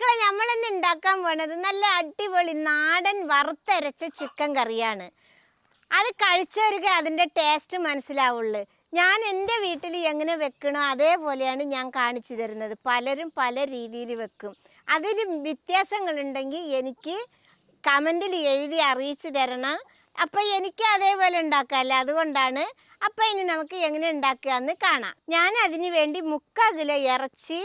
മക്കളെ നമ്മളിന്ന് ഉണ്ടാക്കാൻ പോണത് നല്ല അടിപൊളി നാടൻ വറുത്തരച്ച ചിക്കൻ കറിയാണ്. അത് കഴിച്ചവർക്ക് അതിൻ്റെ ടേസ്റ്റ് മനസ്സിലാവുള്ളൂ. ഞാൻ എൻ്റെ വീട്ടിൽ എങ്ങനെ വെക്കണോ അതേപോലെയാണ് ഞാൻ കാണിച്ചു തരുന്നത്. പലരും പല രീതിയിൽ വെക്കും. അതിൽ വ്യത്യാസങ്ങളുണ്ടെങ്കിൽ എനിക്ക് കമൻറ്റിൽ എഴുതി അറിയിച്ചു തരണം. അപ്പം എനിക്ക് അതേപോലെ ഉണ്ടാക്കാമല്ലോ, അതുകൊണ്ടാണ്. അപ്പം ഇനി നമുക്ക് എങ്ങനെ ഉണ്ടാക്കുക എന്ന് കാണാം. ഞാൻ അതിന് വേണ്ടി 3/4 കിലോ ഇറച്ചി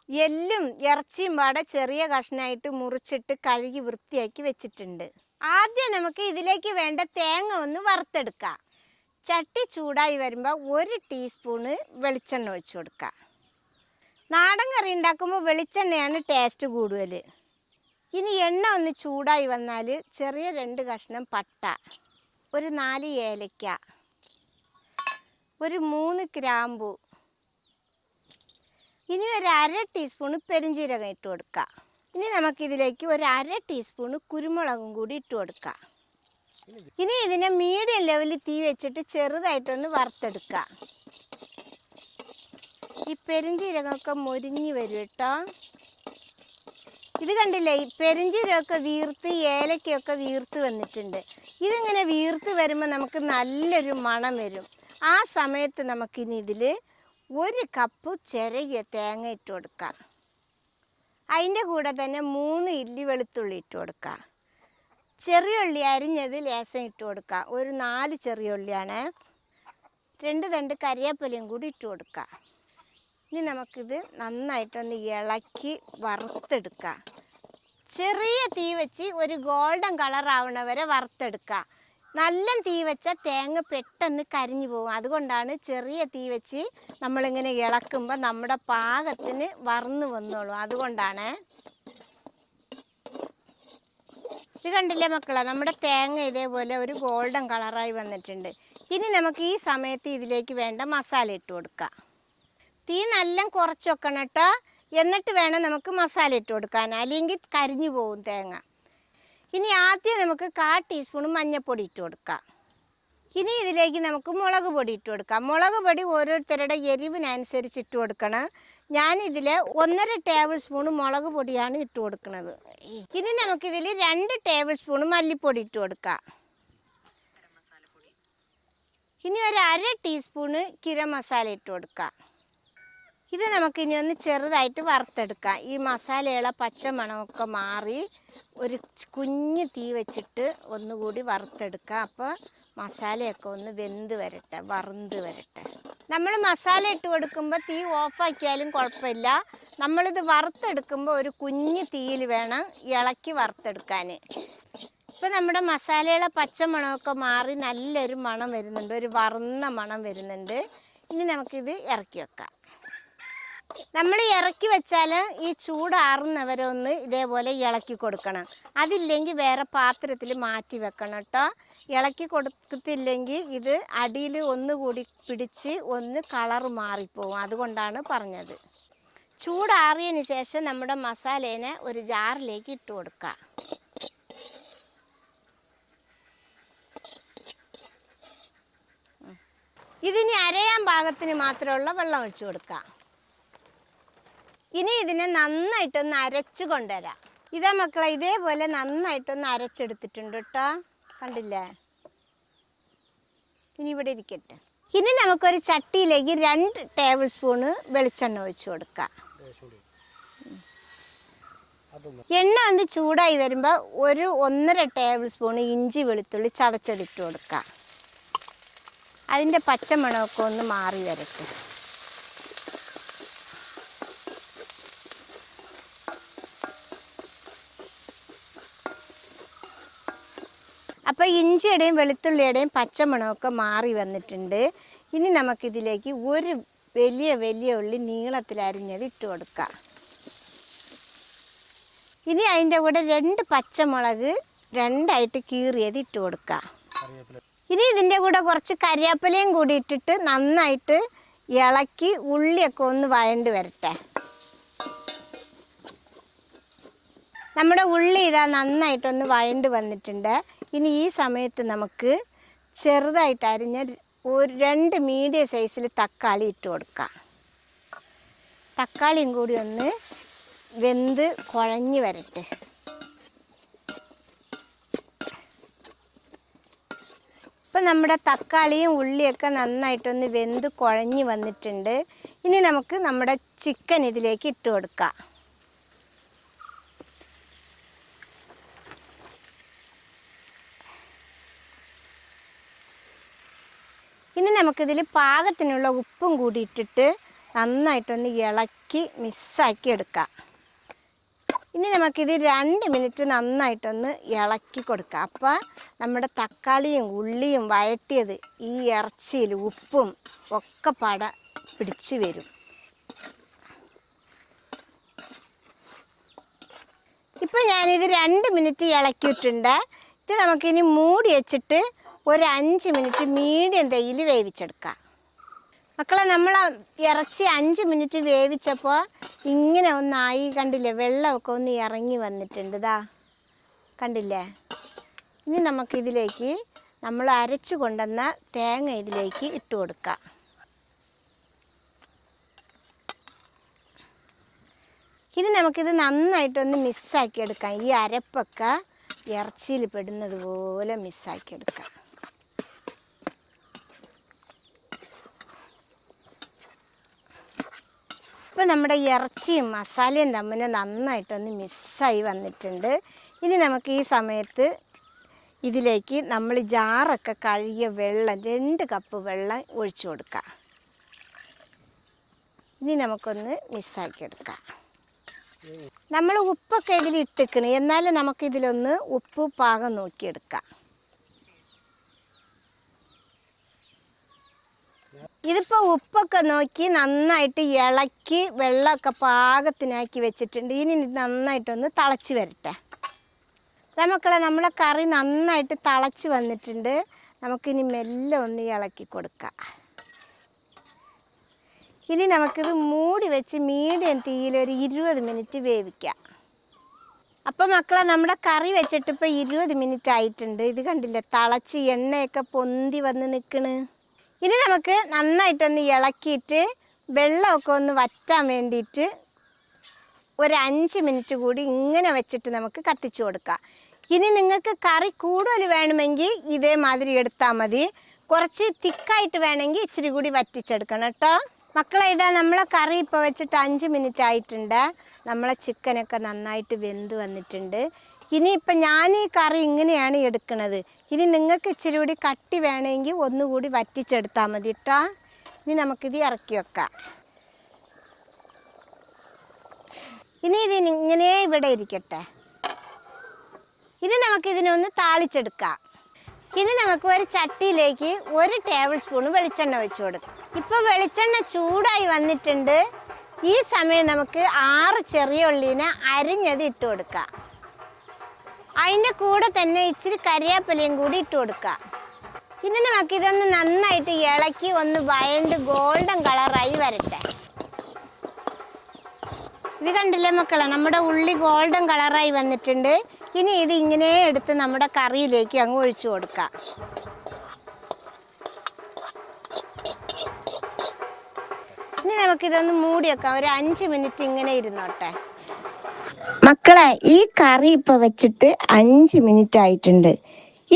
എല്ലും ഇറച്ചിയും പാടെ ചെറിയ കഷ്ണമായിട്ട് മുറിച്ചിട്ട് കഴുകി വൃത്തിയാക്കി വെച്ചിട്ടുണ്ട്. ആദ്യം നമുക്ക് ഇതിലേക്ക് വേണ്ട തേങ്ങ ഒന്ന് വറുത്തെടുക്കാം. ചട്ടി ചൂടായി വരുമ്പോൾ 1 ടീസ്പൂണ് വെളിച്ചെണ്ണ ഒഴിച്ചു കൊടുക്കാം. നാടൻ കറി ഉണ്ടാക്കുമ്പോൾ വെളിച്ചെണ്ണയാണ് ടേസ്റ്റ് കൂടുതൽ. ഇനി എണ്ണ ഒന്ന് ചൂടായി വന്നാൽ ചെറിയ 2 കഷ്ണം പട്ട, ഒരു 4 ഏലക്ക, ഒരു 3 ഗ്രാമ്പു, ഇനി ഒരു 1/2 ടീസ്പൂണ് പെരുംജീരകം ഇട്ട് കൊടുക്കുക. ഇനി നമുക്കിതിലേക്ക് ഒരു 1/2 ടീസ്പൂണ് കുരുമുളകും കൂടി ഇട്ട് കൊടുക്കുക. ഇനി ഇതിനെ മീഡിയം ലെവലിൽ തീ വെച്ചിട്ട് ചെറുതായിട്ടൊന്ന് വറുത്തെടുക്കുക. ഈ പെരുംജീരകമൊക്കെ മൊരിഞ്ഞ് വരും കേട്ടോ. ഇത് കണ്ടില്ലേ, ഈ പെരുംജീരകമൊക്കെ വീർത്ത് ഏലക്കയൊക്കെ വീർത്ത് വന്നിട്ടുണ്ട്. ഇതിങ്ങനെ വീർത്ത് വരുമ്പോൾ നമുക്ക് നല്ലൊരു മണം വരും. ആ സമയത്ത് നമുക്കിനി ഇതിൽ 1 കപ്പ് ചിരകിയ തേങ്ങ ഇട്ട് കൊടുക്കാം. അതിൻ്റെ കൂടെ തന്നെ 3 ഇല്ലി വെളുത്തുള്ളി ഇട്ട് കൊടുക്കുക. ചെറിയ ഉള്ളി അരിഞ്ഞത് ലേശം ഇട്ട് കൊടുക്കുക. ഒരു 4 ചെറിയ ഉള്ളിയാണ്. 2 തണ്ട് കരിവേപ്പിലയും കൂടി ഇട്ട് കൊടുക്കുക. ഇനി നമുക്കിത് നന്നായിട്ടൊന്ന് ഇളക്കി വറുത്തെടുക്കുക. ചെറിയ തീ വെച്ച് ഒരു ഗോൾഡൻ കളർ ആവണ വരെ വറുത്തെടുക്കുക. നല്ല തീ വെച്ചാൽ തേങ്ങ പെട്ടെന്ന് കരിഞ്ഞു പോകും. അതുകൊണ്ടാണ് ചെറിയ തീ വെച്ച് നമ്മളിങ്ങനെ ഇളക്കുമ്പോൾ നമ്മുടെ പാകത്തിന് വറന്ന് വന്നോളൂ. അതുകൊണ്ടാണ്. ഇത് കണ്ടില്ലേ മക്കളെ, നമ്മുടെ തേങ്ങ ഇതേപോലെ ഒരു ഗോൾഡൻ കളറായി വന്നിട്ടുണ്ട്. ഇനി നമുക്ക് ഈ സമയത്ത് ഇതിലേക്ക് വേണ്ട മസാല ഇട്ട് കൊടുക്കാം. തീ നല്ല കുറച്ച് വെക്കണം കേട്ടോ. എന്നിട്ട് വേണം നമുക്ക് മസാല ഇട്ട് കൊടുക്കാൻ, അല്ലെങ്കിൽ കരിഞ്ഞു പോകും തേങ്ങ. ഇനി ആദ്യം നമുക്ക് 1/4 ടീസ്പൂൺ മഞ്ഞൾപ്പൊടി ഇട്ട് കൊടുക്കാം. ഇനി ഇതിലേക്ക് നമുക്ക് മുളക് പൊടി ഇട്ട് കൊടുക്കാം. മുളക് പൊടി ഓരോരുത്തരുടെ എരിവിനനുസരിച്ച് ഇട്ട് കൊടുക്കണം. ഞാനിതിൽ 1.5 ടേബിൾ സ്പൂൺ മുളക് പൊടിയാണ് ഇട്ട് കൊടുക്കുന്നത്. ഇനി നമുക്കിതിൽ 2 ടേബിൾ സ്പൂൺ മല്ലിപ്പൊടി ഇട്ട് കൊടുക്കാം. ഇനി ഒരു 1/2 ടീസ്പൂണ് ഗരം മസാല ഇട്ട് കൊടുക്കാം. ഇത് നമുക്കിനി ഒന്ന് ചെറുതായിട്ട് വറുത്തെടുക്കാം. ഈ മസാലയുള്ള പച്ചമണമൊക്കെ മാറി ഒരു കുഞ്ഞ് തീ വെച്ചിട്ട് ഒന്നുകൂടി വറുത്തെടുക്കുക. അപ്പോൾ മസാലയൊക്കെ ഒന്ന് വെന്ത് വരട്ടെ, വറുന്ത് വരട്ടെ. നമ്മൾ മസാല ഇട്ട് കൊടുക്കുമ്പോൾ തീ ഓഫാക്കിയാലും കുഴപ്പമില്ല. നമ്മളിത് വറുത്തെടുക്കുമ്പോൾ ഒരു കുഞ്ഞ് തീയിൽ വേണം ഇളക്കി വറുത്തെടുക്കാൻ. ഇപ്പോൾ നമ്മുടെ മസാലയുള്ള പച്ചമണമൊക്കെ മാറി നല്ലൊരു മണം വരുന്നുണ്ട്, ഒരു വറുന്ന മണം വരുന്നുണ്ട്. ഇനി നമുക്കിത് ഇറക്കി വെക്കാം. നമ്മൾ ഇറക്കി വെച്ചാൽ ഈ ചൂടാറുന്നവരെ ഒന്ന് ഇതേപോലെ ഇളക്കി കൊടുക്കണം. അതില്ലെങ്കിൽ വേറെ പാത്രത്തിൽ മാറ്റി വെക്കണം കേട്ടോ. ഇളക്കി കൊടുത്തില്ലെങ്കിൽ ഇത് അടിയിൽ ഒന്നുകൂടി പിടിച്ച് ഒന്ന് കളർ മാറിപ്പോവും. അതുകൊണ്ടാണ് പറഞ്ഞത്. ചൂടാറിയതിന് ശേഷം നമ്മുടെ മസാലേനെ ഒരു ജാറിലേക്ക് ഇട്ട് കൊടുക്കുക. ഇതിനി അരയാൻ പാകത്തിന് മാത്രമുള്ള വെള്ളം ഒഴിച്ചു കൊടുക്കുക. ഇനി ഇതിനെ നന്നായിട്ടൊന്ന് അരച്ചു കൊണ്ടുവരാം. ഇതാ മക്കളെ, ഇതേപോലെ നന്നായിട്ടൊന്ന് അരച്ചെടുത്തിട്ടുണ്ട് കേട്ടോ. കണ്ടില്ലേ? ഇനി ഇവിടെ ഇരിക്കട്ടെ. ഇനി നമുക്കൊരു ചട്ടിയിലേക്ക് 2 ടേബിൾ സ്പൂണ് വെളിച്ചെണ്ണ ഒഴിച്ചു കൊടുക്കാം. എണ്ണ ഒന്ന് ചൂടായി വരുമ്പോൾ ഒരു 1.5 ടേബിൾ സ്പൂണ് ഇഞ്ചി വെളുത്തുള്ളി ചതച്ചതിട്ട് കൊടുക്കാം. അതിൻ്റെ പച്ചമണമൊക്കെ ഒന്ന് മാറി വരട്ടെ. അപ്പോൾ ഇഞ്ചിയുടെയും വെളുത്തുള്ളിയുടെയും പച്ചമണമൊക്കെ മാറി വന്നിട്ടുണ്ട്. ഇനി നമുക്കിതിലേക്ക് ഒരു വലിയ ഉള്ളി നീളത്തിൽ അരിഞ്ഞത് ഇട്ട് കൊടുക്കാം. ഇനി അതിൻ്റെ കൂടെ 2 പച്ചമുളക് 2ആയിട്ട് കീറിയത് ഇട്ട് കൊടുക്കാം. ഇനി ഇതിൻ്റെ കൂടെ കുറച്ച് കരിവേപ്പിലയും കൂടി ഇട്ടിട്ട് നന്നായിട്ട് ഇളക്കി ഉള്ളിയൊക്കെ ഒന്ന് വഴണ്ട് വരട്ടെ. നമ്മുടെ ഉള്ളി ഇതാ നന്നായിട്ടൊന്ന് വഴണ്ട് വന്നിട്ടുണ്ട്. ഇനി ഈ സമയത്ത് നമുക്ക് ചെറുതായിട്ട് അരിഞ്ഞ ഒരു 2 മീഡിയം സൈസിൽ തക്കാളി ഇട്ട് കൊടുക്കാം. തക്കാളിയും കൂടി ഒന്ന് വെന്ത് കുഴഞ്ഞു വരട്ടെ. ഇപ്പം നമ്മുടെ തക്കാളിയും ഉള്ളിയൊക്കെ നന്നായിട്ടൊന്ന് വെന്ത് കുഴഞ്ഞു വന്നിട്ടുണ്ട്. ഇനി നമുക്ക് നമ്മുടെ ചിക്കൻ ഇതിലേക്ക് ഇട്ട് കൊടുക്കാം. ഇനി നമുക്കിതിൽ പാകത്തിനുള്ള ഉപ്പും കൂടി ഇട്ടിട്ട് നന്നായിട്ടൊന്ന് ഇളക്കി മിക്സാക്കി എടുക്കാം. ഇനി നമുക്കിത് 2 മിനിറ്റ് നന്നായിട്ടൊന്ന് ഇളക്കി കൊടുക്കാം. അപ്പോൾ നമ്മുടെ തക്കാളിയും ഉള്ളിയും വഴറ്റിയത് ഈ ഇറച്ചിയിൽ ഉപ്പും ഒക്കെ പിടിച്ചു വരും. ഇപ്പം ഞാനിത് 2 മിനിറ്റ് ഇളക്കിയിട്ടുണ്ട്. ഇത് നമുക്കിനി മൂടി വെച്ചിട്ട് ഒരു 5 മിനിറ്റ് മീഡിയം തീയിൽ വേവിച്ചെടുക്കാം. മക്കളെ, നമ്മൾ ഇറച്ചി 5 മിനിറ്റ് വേവിച്ചപ്പോൾ ഇങ്ങനെ ഒന്നായി കണ്ടില്ലേ, വെള്ളമൊക്കെ ഒന്ന് ഇറങ്ങി വന്നിട്ടുണ്ട്. ഇതാ കണ്ടില്ലേ. ഇനി നമുക്കിതിലേക്ക് നമ്മൾ അരച്ചു കൊണ്ടുവന്ന തേങ്ങ ഇതിലേക്ക് ഇട്ട് കൊടുക്കാം. ഇനി നമുക്കിത് നന്നായിട്ടൊന്ന് മിക്സാക്കി എടുക്കാം. ഈ അരപ്പൊക്കെ ഇറച്ചിയിൽ പെടുന്നത് പോലെ മിക്സാക്കി എടുക്കാം. ഇപ്പോൾ നമ്മുടെ ഇറച്ചിയും മസാലയും തമ്മിൽ നന്നായിട്ടൊന്ന് മിക്സായി വന്നിട്ടുണ്ട്. ഇനി നമുക്ക് ഈ സമയത്ത് ഇതിലേക്ക് നമ്മൾ ജാറൊക്കെ കഴുകിയ വെള്ളം 2 കപ്പ് വെള്ളം ഒഴിച്ചു കൊടുക്കാം. ഇനി നമുക്കൊന്ന് മിക്സാക്കി എടുക്കാം. നമ്മൾ ഉപ്പൊക്കെ ഇതിൽ ഇട്ടിക്കണം, എന്നാലും നമുക്കിതിലൊന്ന് ഉപ്പ് പാകം നോക്കിയെടുക്കാം. ഇതിപ്പോൾ ഉപ്പൊക്കെ നോക്കി നന്നായിട്ട് ഇളക്കി വെള്ളമൊക്കെ പാകത്തിനാക്കി വെച്ചിട്ടുണ്ട്. ഇനി നന്നായിട്ടൊന്ന് തിളച്ച് വരട്ടെ. മക്കളെ, നമ്മളെ കറി നന്നായിട്ട് തിളച്ച് വന്നിട്ടുണ്ട്. നമുക്കിനി മെല്ലെ ഒന്ന് ഇളക്കി കൊടുക്കാം. ഇനി നമുക്കിത് മൂടി വെച്ച് മീഡിയം തീയിൽ ഒരു 20 മിനിറ്റ് വേവിക്കാം. അപ്പോൾ മക്കളെ, നമ്മുടെ കറി വെച്ചിട്ട് ഇപ്പോൾ 20 മിനിറ്റ് ആയിട്ടുണ്ട്. ഇത് കണ്ടില്ലേ, തിളച്ച് എണ്ണയൊക്കെ പൊന്തി വന്ന് നിൽക്കണ്. ഇനി നമുക്ക് നന്നായിട്ടൊന്ന് ഇളക്കിയിട്ട് വെള്ളമൊക്കെ ഒന്ന് വറ്റാൻ വേണ്ടിയിട്ട് ഒരു 5 മിനിറ്റ് കൂടി ഇങ്ങനെ വെച്ചിട്ട് നമുക്ക് കത്തിച്ചു കൊടുക്കാം. ഇനി നിങ്ങൾക്ക് കറി കൂടുതൽ വേണമെങ്കിൽ ഇതേമാതിരി എടുത്താൽ മതി. കുറച്ച് തിക്കായിട്ട് വേണമെങ്കിൽ ഇച്ചിരി കൂടി വറ്റിച്ചെടുക്കണം കേട്ടോ. മക്കളെ, ഇതാ നമ്മളെ കറി ഇപ്പോൾ വെച്ചിട്ട് 5 മിനിറ്റ് ആയിട്ടുണ്ട്. നമ്മളെ ചിക്കനൊക്കെ നന്നായിട്ട് വെന്ത് വന്നിട്ടുണ്ട്. ഇനിയിപ്പം ഞാൻ ഈ കറി ഇങ്ങനെയാണ് എടുക്കുന്നത്. ഇനി നിങ്ങൾക്ക് ഇച്ചിരി കൂടി കട്ടി വേണമെങ്കിൽ ഒന്നുകൂടി വറ്റിച്ചെടുത്താൽ മതി കേട്ടോ. ഇനി നമുക്കിത് ഇറക്കി വെക്കാം. ഇനി ഇങ്ങനെ ഇവിടെ ഇരിക്കട്ടെ. ഇനി നമുക്കിതിനൊന്ന് താളിച്ചെടുക്കാം. ഇനി നമുക്ക് ഒരു ചട്ടിയിലേക്ക് 1 ടേബിൾ സ്പൂൺ വെളിച്ചെണ്ണ ഒഴിച്ചു കൊടുക്കാം. ഇപ്പോൾ വെളിച്ചെണ്ണ ചൂടായി വന്നിട്ടുണ്ട്. ഈ സമയം നമുക്ക് 6 ചെറിയ ഉള്ളിനെ അരിഞ്ഞത് ഇട്ട് കൊടുക്കാം. അതിൻ്റെ കൂടെ തന്നെ ഇച്ചിരി കരിയാപ്പിലയും കൂടി ഇട്ട് കൊടുക്കുക. ഇനി നമുക്കിതൊന്ന് നന്നായിട്ട് ഇളക്കി ഒന്ന് വഴണ്ട് ഗോൾഡൻ കളറായി വരട്ടെ. ഇത് കണ്ടില്ലേ മക്കളെ, നമ്മുടെ ഉള്ളി ഗോൾഡൻ കളറായി വന്നിട്ടുണ്ട്. ഇനി ഇത് ഇങ്ങനെ എടുത്ത് നമ്മുടെ കറിയിലേക്ക് അങ്ങ് ഒഴിച്ചു കൊടുക്കാം. ഇനി നമുക്കിതൊന്ന് മൂടി വെക്കാം. ഒരു 5 മിനിറ്റ് ഇങ്ങനെ ഇരുന്നോട്ടെ. മക്കളെ, ഈ കറി ഇപ്പോൾ വെച്ചിട്ട് 5 മിനിറ്റ് ആയിട്ടുണ്ട്.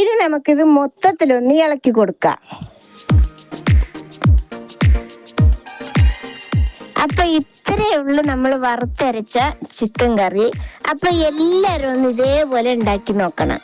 ഇനി നമുക്കിത് മൊത്തത്തിലൊന്ന് ഇളക്കി കൊടുക്കാം. അപ്പം ഇത്രയേ ഉള്ളൂ നമ്മൾ വറുത്തരച്ച ചിക്കൻ കറി. അപ്പം എല്ലാവരും ഒന്ന് ഇതേപോലെ ഉണ്ടാക്കി നോക്കണം.